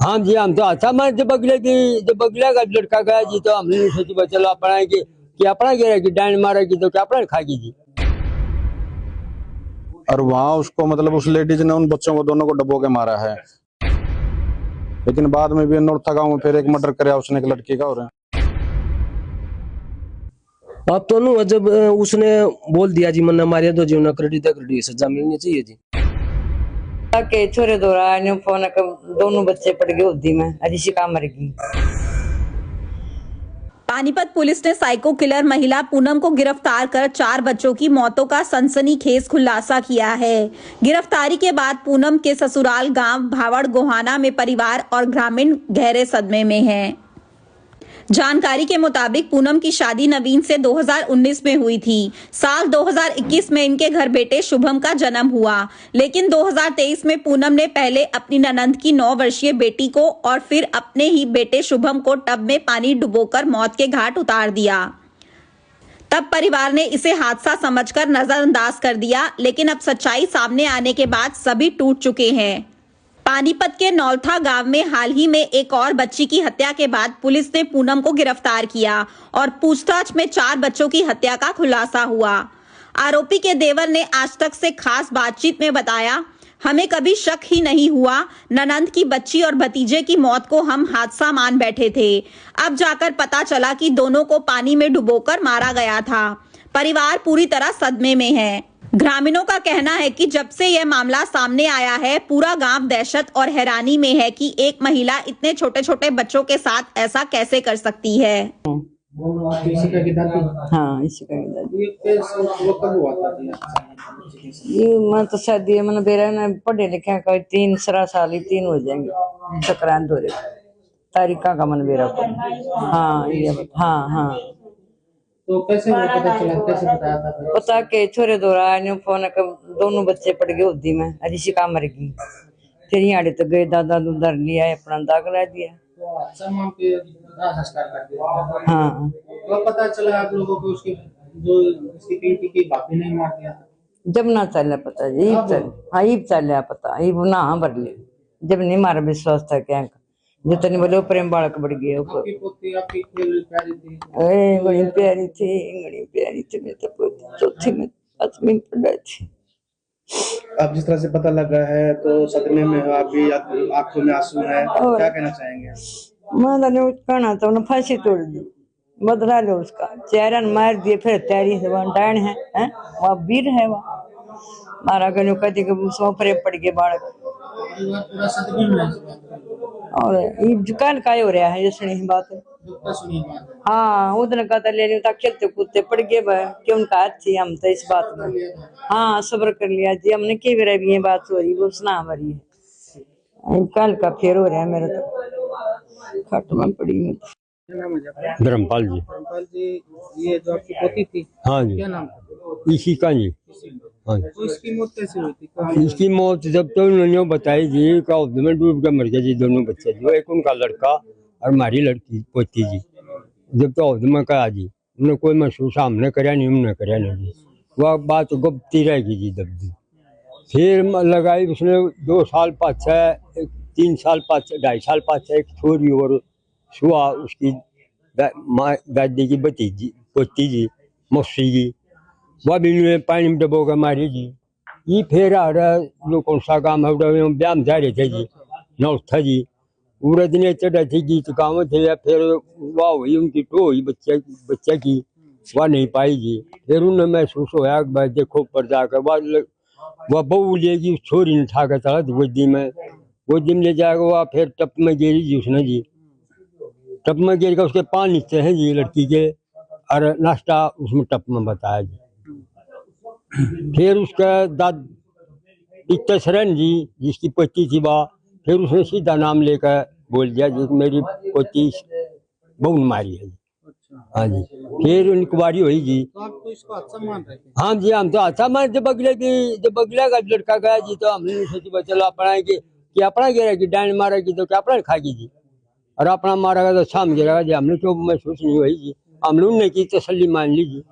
हाँ जी, हम तो अच्छा मान जब बगले का लड़का गया जी तो हमने सोची चलो अपना कि अपना गिरा कि डांड मारा की तो क्या अपना खागी जी। और वहां उसको मतलब उस लेडीज ने उन बच्चों को दोनों को डबो के मारा है, लेकिन बाद में भी नौरथा गांव में फिर एक मर्डर कराया उसने एक लड़की का। और अब तो नु जब उसने बोल दिया जी मन्ना मारिया तो जीवन कर सजा मिलनी चाहिए जी। के छोरे दौरा ने फोन कर दोनों बच्चे पड़ गए उद्दी में अजिशिका मर गई। पानीपत पुलिस ने साइको किलर महिला पूनम को गिरफ्तार कर 4 बच्चों की मौतों का सनसनीखेज खुलासा किया है। गिरफ्तारी के बाद पूनम के ससुराल गांव भावड़ गोहाना में परिवार और ग्रामीण गहरे सदमे में हैं। जानकारी के मुताबिक पूनम की शादी नवीन से 2019 में हुई थी। साल 2021 में इनके घर बेटे शुभम का जन्म हुआ, लेकिन 2023 में पूनम ने पहले अपनी ननंद की 9 वर्षीय बेटी को और फिर अपने ही बेटे शुभम को टब में पानी डुबोकर मौत के घाट उतार दिया। तब परिवार ने इसे हादसा समझकर नजरअंदाज कर दिया, लेकिन अब सच्चाई सामने आने के बाद सभी टूट चुके हैं। पानीपत के नौलथा गांव में हाल ही में एक और बच्ची की हत्या के बाद पुलिस ने पूनम को गिरफ्तार किया और पूछताछ में 4 बच्चों की हत्या का खुलासा हुआ। आरोपी के देवर ने आज तक से खास बातचीत में बताया, हमें कभी शक ही नहीं हुआ। ननंद की बच्ची और भतीजे की मौत को हम हादसा मान बैठे थे। अब जाकर पता चला कि दोनों को पानी में डुबोकर मारा गया था। परिवार पूरी तरह सदमे में है। ग्रामीणों का कहना है कि जब से यह मामला सामने आया है, पूरा गांव दहशत और हैरानी में है कि एक महिला इतने छोटे छोटे बच्चों के साथ ऐसा कैसे कर सकती है। हाँ, इसी का ये मैं तो शादी मैंने बेरा ने पढ़े लिखे का 3 साल ही 3 हो जाएंगे संक्रांत हो रहे तारीखा का मन बेरा को। हाँ ये हाँ तो कैसे पता चला, कैसे बताया था? पता के छोरे दौरा ने फोन कर दोनों बच्चे पड़ गए उद्दी में अजिशिका मर गई। फिर यहाँ तो गए दादा दूधर लिया अपना दाग ला दिया। तो अच्छा माम के संस्कार कर दिया। हाँ तो पता चला आप लोगों को उसकी जो उसकी बेटी की भाभी ने मार दिया था। जब ना चल पता जी ईब चल पता ईब ना भर ले जब नहीं मारा विश्वास था क्या जितने बोले प्रेम बालक बढ़ गया ऊपर। आपकी प्यारी थी। बड़ी प्यारी थी मैं तो पोती चौथी में 5वीं में पढ़ा थी। अब जिस तरह से पता लगा है तो सदमे में हो, आप भी आंखों में आंसू है, क्या कहना चाहेंगे? मैं कहना तो उन्हें फांसी तोड़ दी, बदला लो उसका। चेहरा मार दिए फिर तैयारी से वहाँ डायन है वहाँ वीर है वहाँ मारा गए कहते कि उसमें प्रेम पड़ गए बालक। पूरा सदमे में और ये दुकान का हो रहा है जैसे बात है। हाँ उधर का ले खेलते कूदते पड़ गए क्यों उनका अच्छी हम तो इस बात में हाँ सब्र कर लिया जी हमने के भी बात हो रही वो सुना हमारी है। कल का फेर हो रहा है मेरा तो खट में पड़ी में। धर्मपाल जी। धर्मपाल जी, ये जो आपकी पोती थी, हाँ जी, क्या नाम था? इशिका जी। हाँ जी। तो इसकी मौत कैसे हुई थी? इसकी मौत जब तो उन्होंने बताई जी का में डूब के मर गया जी दोनों बच्चे जी, एक उनका लड़का और हमारी लड़की पोती जी। जब तो में कहा जी उन्हें कोई महसूस हमने कराया नहीं उन्होंने कराया नहीं जी, वह बात गुप्ती रहेगी जी दबदी। फिर लगाई उसने 2 साल पाछे 3 साल पाछे 2.5 साल पाछे एक छोरी और सुहा उसकी दादी की भतीजी पोती जी मौसी जी, वह भी पानी में डबो के मारी जी। ये फिर आ रहा लोग कौन सा काम है ब्याह जा रहे थे जी नौथा जी पूरे दिन चढ़ा थी गीत गाँव थे। फिर वाह हुई उनकी टो हुई बच्चे की वह नहीं पाई जी। फिर उन्हें महसूस होया भाई देखो पर जाकर वह बहू लेगी छोरी ने उठा कर चला गोदी में ले जाएगा वह फिर टप में गिरी जी उसने जी। टप में गिर कर उसके 5 हिस्से हैं जी लड़की के और नाश्ता उसमें टप में बताया जी। फिर उसका दाद इतरन जी जिसकी पोती थी वह फिर उसने सीधा नाम लेकर बोल दिया जी मेरी पोती बहू ने मारी है। हाँ जी, फिर इंक्वायरी हुई जी। तो आप तो इसको अच्छा मान रहे थे? हाँ जी, हम तो अच्छा मान जब बगले का लड़का गया जी तो हमने सोची चलो अपना कि अपना गिरा कि डांड मारा की तो क्या अपना खागी जी और अपना मारा तो शाम गिरा जी। हमने क्यों महसूस नहीं हुई जी, हमने उनने की तसल्ली मान ली जी।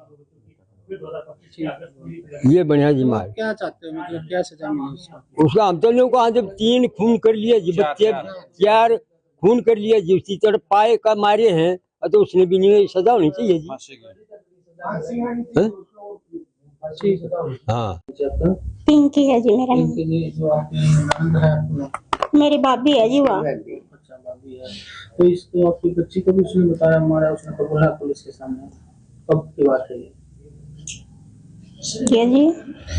ये बढ़िया जी मार। क्या चाहते हो, मतलब क्या सजा मिले उसको? उसका हम तो लोग कहा जब 3 खून कर लिया जी बच्चे, 4 खून कर लिया जी, उसी तरह पाए का मारे हैं, तो उसने भी नहीं सजा होनी चाहिए जी। हैं? हाँ पिंकी है जी मेरा नाम। जो आपके नंद है आपको? मेरी भाभी है जी वहाँ। अच्छा भाभी है। तो इसको आपकी बच्ची को भी उसने बताया मारा, उसने तो बोला पुलिस के सामने? कब की बात है ये? क्या जी?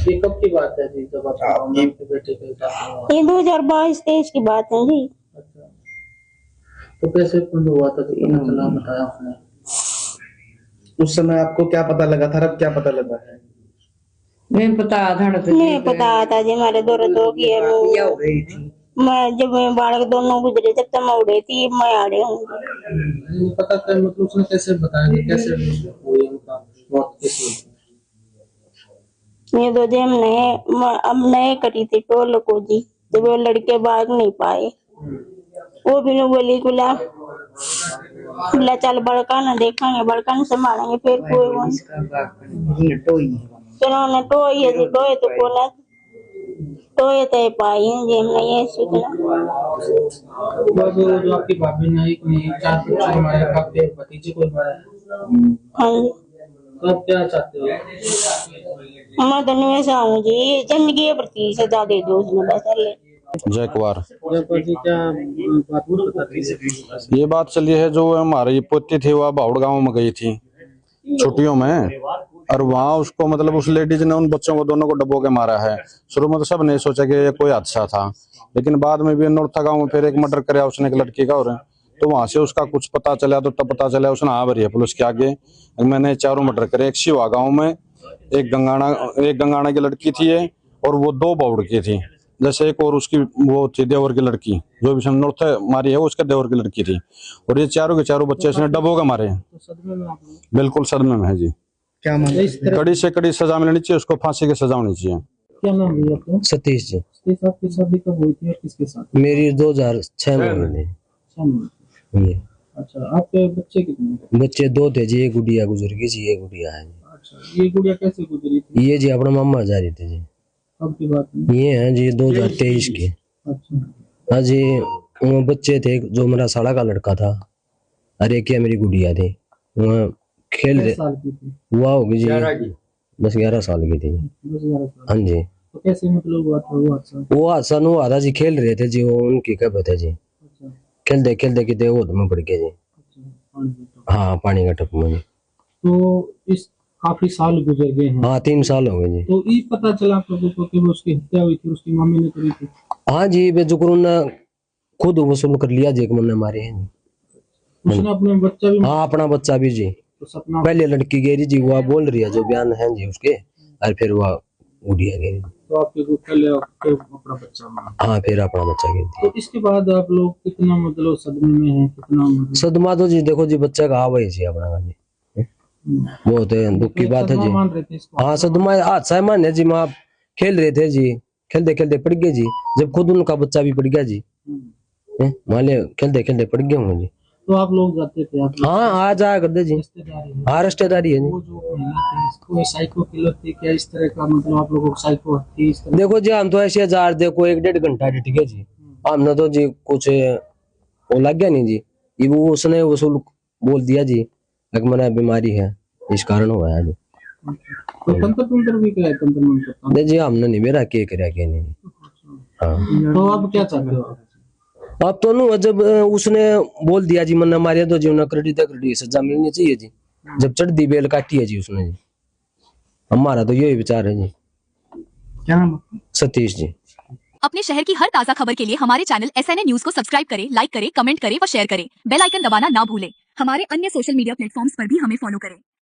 ये कब की बात है जी, जब आपके बेटे के साथ हुआ? ये 2022-23 की बात है जी। अच्छा, तो कैसे कुंड हुआ था, तो पता चला, बताया उसने? उस समय आपको क्या पता लगा था, अब क्या पता लगा है? मैं पता था नहीं पता था जी, हमारे दो की है वो। मैं जब मैं बालक दोनों गुजरे तब तक मैं उड़े थी, मैं आ रही हूँ। पता था, मतलब उसने कैसे बताया कि कैसे हुई उनका मौत, कैसे हुई? ये दो जी हम नए करी थी टोल को जी, तो वो लड़के भाग नहीं पाए। वो भी नहीं बोली कुला चल बड़का ना देखेंगे, बड़का न संभालेंगे, फिर कोई फिर उन्होंने टोई है जी, टोए तो कोना टोए तो पाई है जी, हमने ये सीखना। जो आपकी भाभी ने 4 बच्चे मारे, आपके भतीजे को मारा, हाँ जी, तो आप क्या चाहते हो? मैं तो नहीं हूँ जी, जिंदगी प्रति सजा दे दो उसने बस। जय कुमार। जी क्या बात बताती? ये बात चली है, जो हमारी पोती थी वह बाहुड़ गांव में गई थी छुट्टियों में, और वहाँ उसको मतलब उस लेडीज ने उन बच्चों को दोनों को डबो के मारा है। शुरू में तो सब ने सोचा कि ये कोई हादसा था, लेकिन बाद में भी नौरथा गांव में फिर एक मर्डर कराया उसने एक लड़की का, और तो वहां से उसका कुछ पता चला, तो तब पता चला उसने हाँ भरी है पुलिस के आगे, मैंने 4 मर्डर करे। एक शिवा गाँव में, एक गंगाना की लड़की थी ये, और वो 2 बाहुड़ की थी, जैसे एक और उसकी वो थी देवर की लड़की, जो भी नौरथा मारी है वो उसके देवर की लड़की थी, और ये चारों के चारों बच्चे इसने डबो के मारे हैं। बिल्कुल सदमे में है जी। क्या मामला? कड़ी से कड़ी सजा मिलनी चाहिए उसको, फांसी की सजा होनी चाहिए। क्या नाम है आपका? सतीश जी। सतीश, आपकी शादी कब हुई थी और किसके साथ? मेरी 2006 में हुई थी। अच्छा, आपके बच्चे कितने? बच्चे 2 थे जी, एक गुड़िया गुजर गई जी, एक गुड़िया है जी। अच्छा, ये गुड़िया कैसे गुजरी थी? ये जी अपना मामा जा रहे थे जी। कब की बात है? ये है जी 2023 के। अच्छा, हाँ जी, वो बच्चे थे, जो मेरा साला का लड़का था और एक मेरी गुड़िया थी, वहाँ खेल रहे। साल की थी? हुआ होगी जी 10-11 साल की थी। 10-11 साल। हाँ जी, तो कैसे मतलब हुआ था वो हादसा? वो हादसा नु आधा जी, खेल रहे थे जी, वो उनकी कब थे जी, अच्छा, खेलते खेलते कितने वो में पड़ गए जी। अच्छा, पानी का टप। हाँ, पानी का टप में जी। तो इस काफी साल गुजर गए हैं, हाँ 3 साल हो गए जी। तो ये पता चला आप लोगों को कि वो उसकी हत्या हुई थी, उसकी मम्मी ने करी थी? हाँ जी, बेजुकुर ने खुद वसूल कर लिया जी, एक मन ने मारे हैं जी। उसने अपना बच्चा भी? हाँ, अपना बच्चा भी जी। तो सपना पहले लड़की गेरी जी, वो बोल रही है जो बयान है जी उसके, और फिर वो गुड़िया गेरी। तो आपके को पहले आपके अपना बच्चा मारा? हाँ, फिर अपना बच्चा गेरी। तो इसके बाद आप लोग कितना मतलब सदमे में हैं, कितना मतलब? सदमा तो जी देखो जी, बच्चा का आवा ही जी अपना का जी, बहुत दुख की बात है जी। मान रहे थे इसको? हाँ, सदमा हादसा माने जी, माँ खेल रहे थे जी, खेलते खेलते पड़ गए जी, जब खुद उनका बच्चा भी पड़ गया जी, मान लिया खेलते खेलते पड़ गए होंगे जी। तो आप लोग जाते थे? आप हाँ, आ जाया करते जी। रिश्तेदारी है? हाँ, रिश्तेदारी है जी। वो जो महिला थी, कोई साइको किलर थी क्या, इस तरह का मतलब आप लोगों को साइको थी इस तरह? देखो जी, हम तो ऐसे हजार देखो 1-1.5 घंटा डट गए जी, हमने तो जी कुछ वो लग गया नहीं जी, ये वो उसने वसूल बोल दिया जी, एक मना बीमारी है, इस कारण हुआ है जी। तो तंत्र भी क्या है, तंत्र मंत्र? नहीं जी, हमने नहीं मेरा के कराया क्या नहीं। हाँ, तो आप क्या चाहते हो? अब तो नु जब उसने बोल दिया जी मन मारिया, तो जी उन्हें कड़ी सजा मिलनी चाहिए जी, जब चढ़ दी बेल काटी है जी उसने जी। हमारा तो यही विचार है जी। क्या नाम? सतीश जी। अपने शहर की हर ताजा खबर के लिए हमारे चैनल SNA न्यूज को सब्सक्राइब करें, लाइक करें, कमेंट करें व शेयर करें। बेल आइकन दबाना ना भूलें। हमारे अन्य सोशल मीडिया प्लेटफॉर्म्स पर भी हमें फॉलो करें।